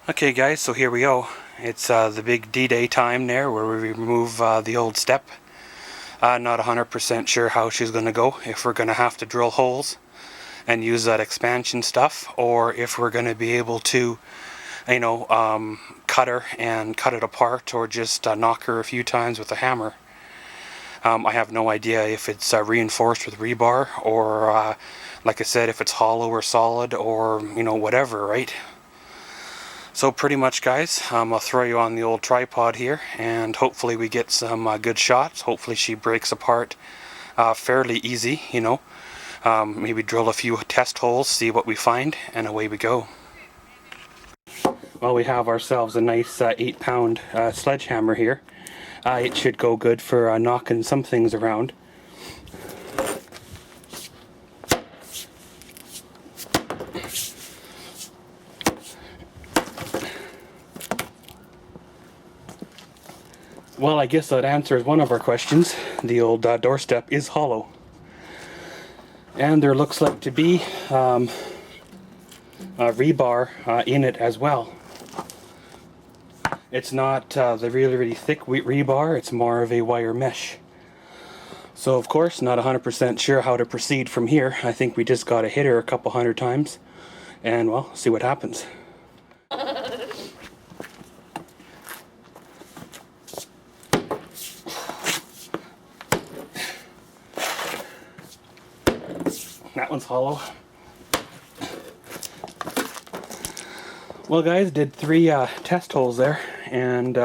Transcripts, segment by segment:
Okay guys, so here we go. It's the big D-Day time there where we remove the old step. Not 100% sure how she's going to go, if we're going to have to drill holes and use that expansion stuff, or if we're going to be able to, cut her and cut it apart, or just knock her a few times with a hammer. I have no idea if it's reinforced with rebar, or like I said, if it's hollow or solid, or whatever, right? So pretty much guys, I'll throw you on the old tripod here and hopefully we get some good shots. Hopefully she breaks apart fairly easy, maybe drill a few test holes, see what we find, and away we go. Well, we have ourselves a nice 8-pound sledgehammer here. It should go good for knocking some things around. Well, I guess that answers one of our questions. The old doorstep is hollow. And there looks like to be rebar in it as well. It's not the really thick rebar, it's more of a wire mesh. So of course, not 100% sure how to proceed from here. I think we just gotta hit her a couple hundred times and, well, see what happens. That one's hollow. Well guys, did 3 test holes there, and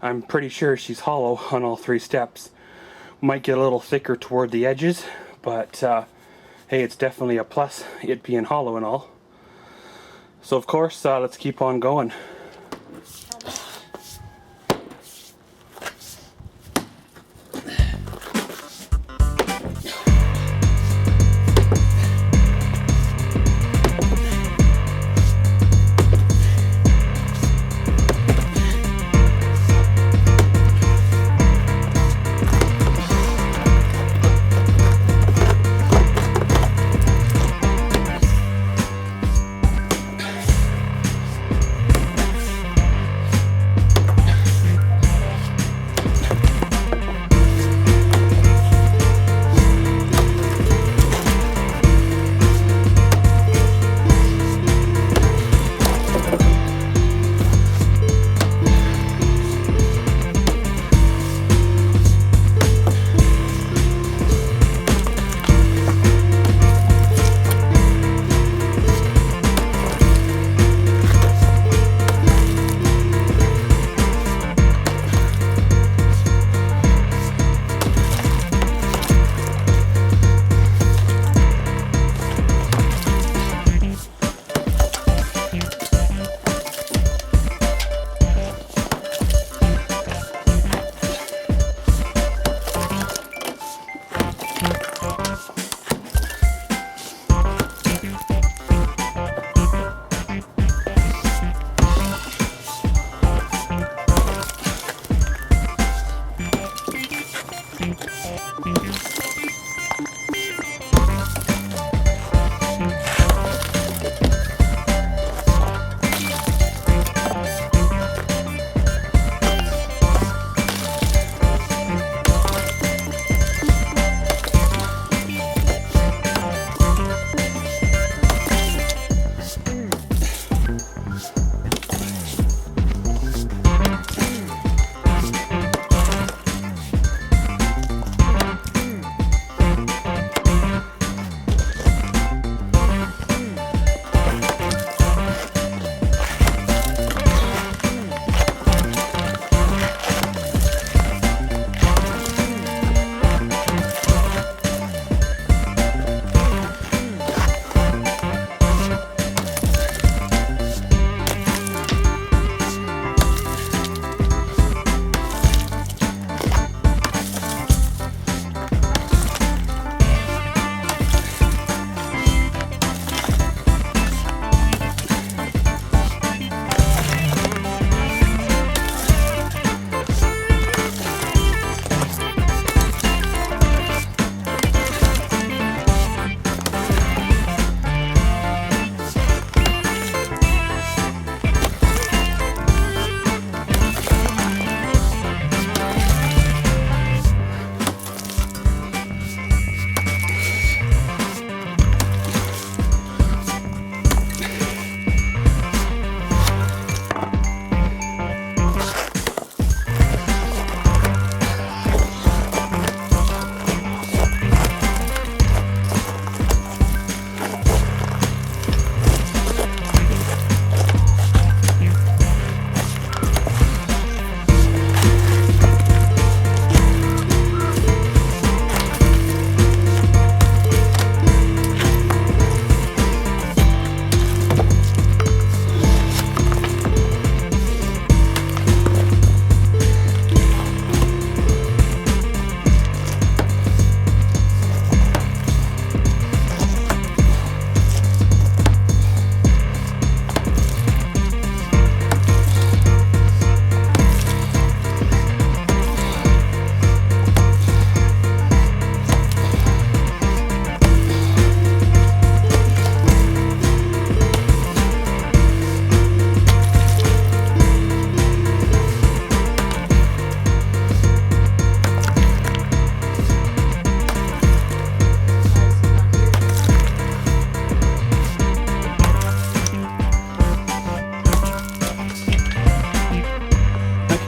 I'm pretty sure she's hollow on all 3 steps. Might get a little thicker toward the edges, but hey, it's definitely a plus, it being hollow and all. So of course, let's keep on going.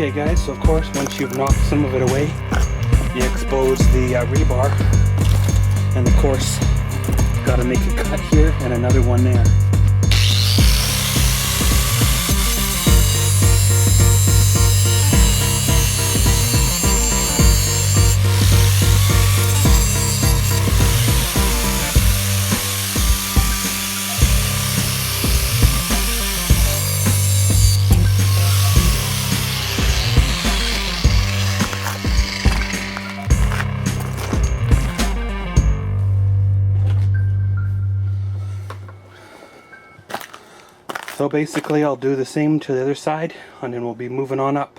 Okay guys, so of course once you've knocked some of it away, you expose the rebar, and of course got to make a cut here and another one there. So basically I'll do the same to the other side and then we'll be moving on up.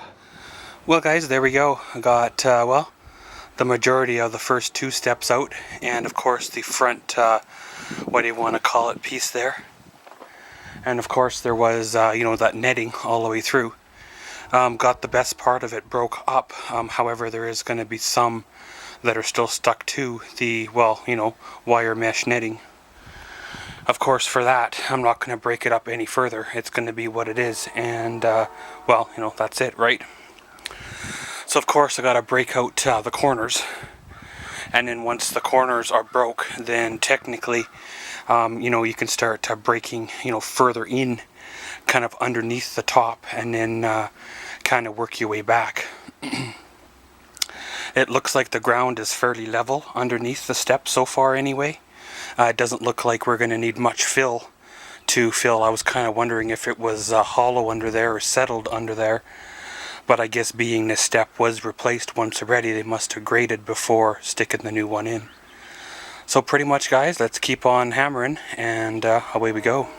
Well guys, there we go. I got, well, the majority of the first two steps out, and of course the front, what do you want to call it, piece there. And of course there was, you know, that netting all the way through. Got the best part of it broke up. However, there is going to be some that are still stuck to the, well, you know, wire mesh netting. Of course, for that, I'm not going to break it up any further. It's going to be what it is, and, well, you know, that's it, right? So, of course, I got to break out the corners, and then once the corners are broke, then technically, you know, you can start breaking, you know, further in, kind of underneath the top, and then kind of work your way back. It looks like the ground is fairly level underneath the steps so far anyway. It doesn't look like we're going to need much fill to fill. I was kind of wondering if it was hollow under there or settled under there. But I guess being this step was replaced once already, they must have graded before sticking the new one in. So pretty much guys, let's keep on hammering, and away we go.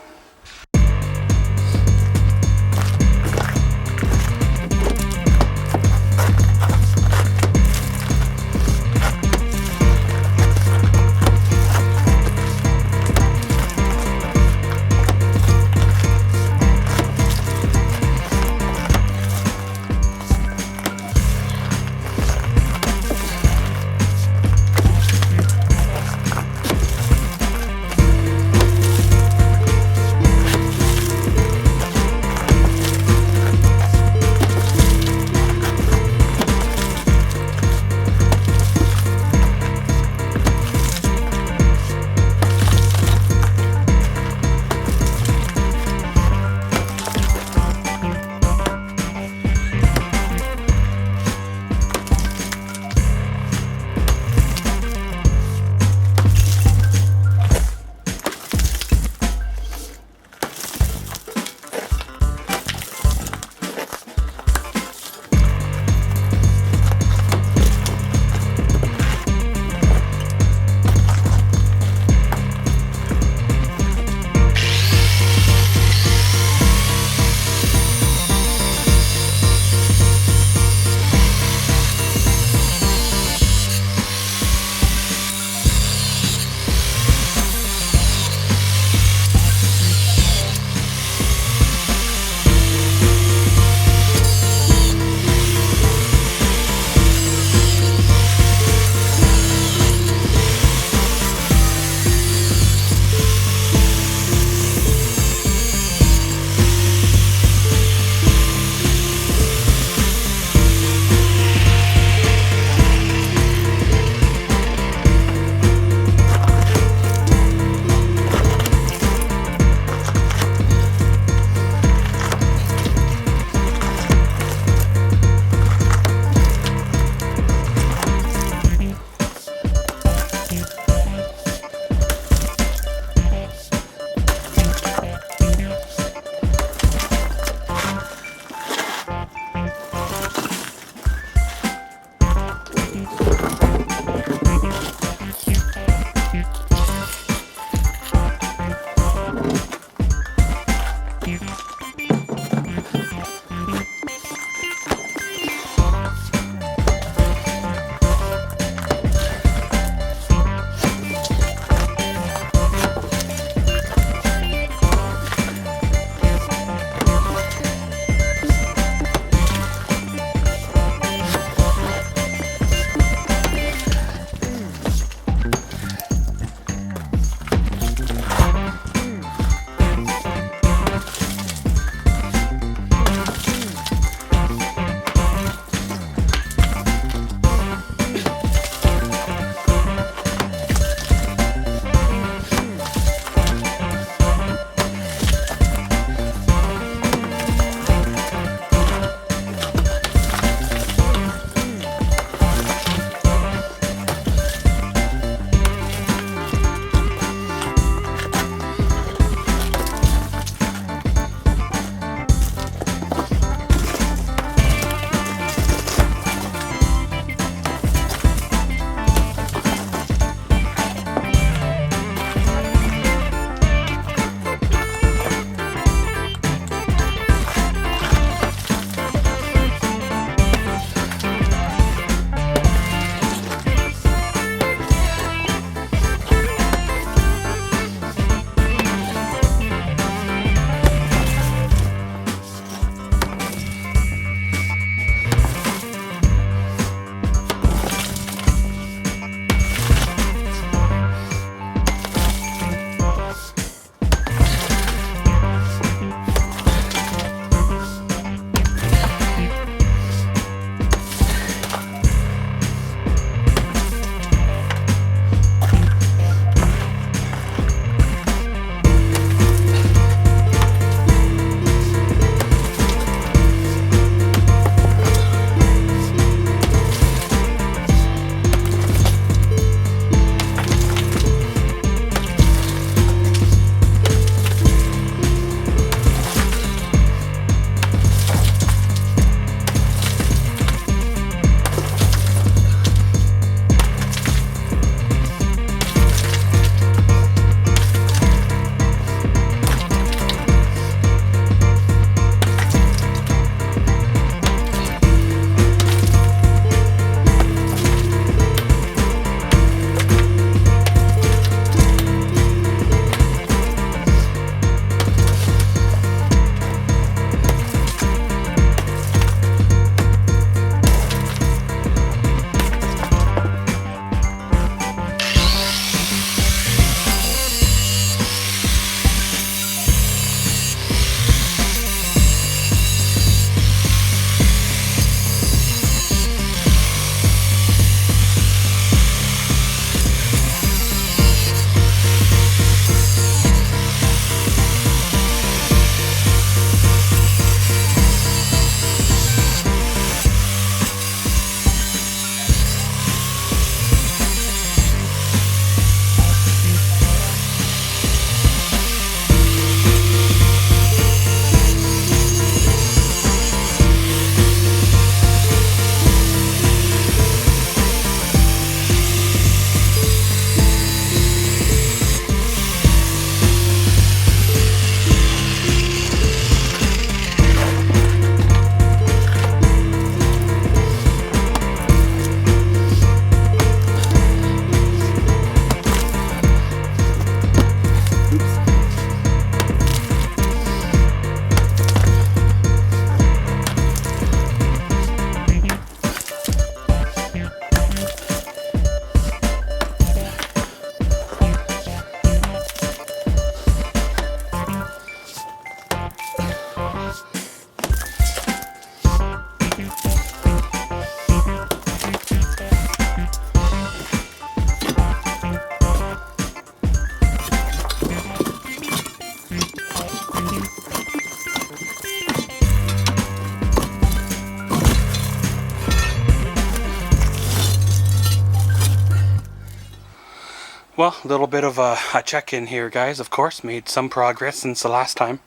Well, a little bit of a check-in here, guys. Of course, made some progress since the last time.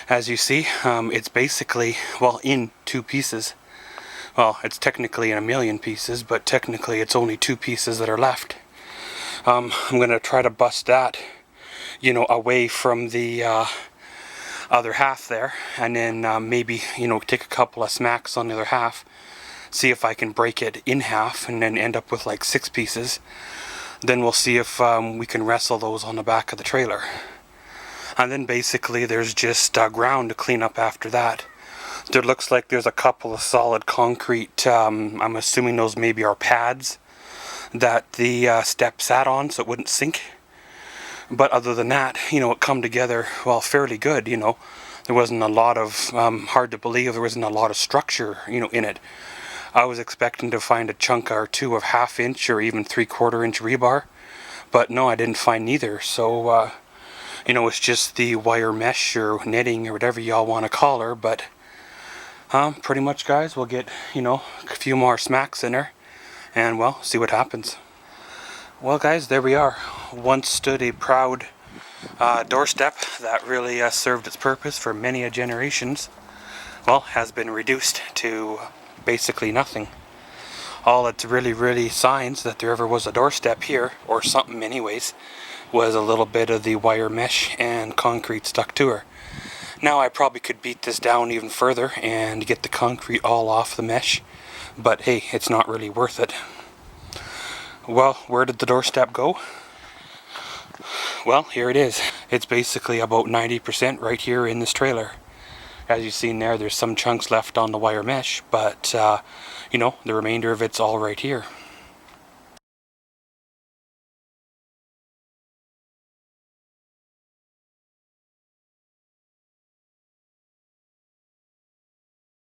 As you see, it's basically, well, in 2 pieces. Well, it's technically in 1,000,000 pieces, but technically it's only 2 pieces that are left. I'm going to try to bust that, you know, away from the other half there, and then maybe, you know, take a couple of smacks on the other half, see if I can break it in half, and then end up with like 6 pieces. Then we'll see if we can wrestle those on the back of the trailer. And then basically there's just ground to clean up after that. There looks like there's a couple of solid concrete, I'm assuming those maybe are pads that the step sat on so it wouldn't sink. But other than that, you know, it come together, well, fairly good, you know. There wasn't a lot of, hard to believe, there wasn't a lot of structure, you know, in it. I was expecting to find a chunk or two of 1/2 inch or even 3/4 inch rebar, but no, I didn't find neither. So, you know, it's just the wire mesh or netting or whatever y'all want to call her. But pretty much, guys, we'll get, you know, a few more smacks in her, and well, see what happens. Well, guys, there we are. Once stood a proud doorstep that really served its purpose for many generations. Well, has been reduced to basically nothing. All it's really signs that there ever was a doorstep here, or something anyways, was a little bit of the wire mesh and concrete stuck to her. Now I probably could beat this down even further and get the concrete all off the mesh, but hey, it's not really worth it. Well, where did the doorstep go? Well, here it is. It's basically about 90% right here in this trailer. As you've seen there, there's some chunks left on the wire mesh, but you know, the remainder of it's all right here.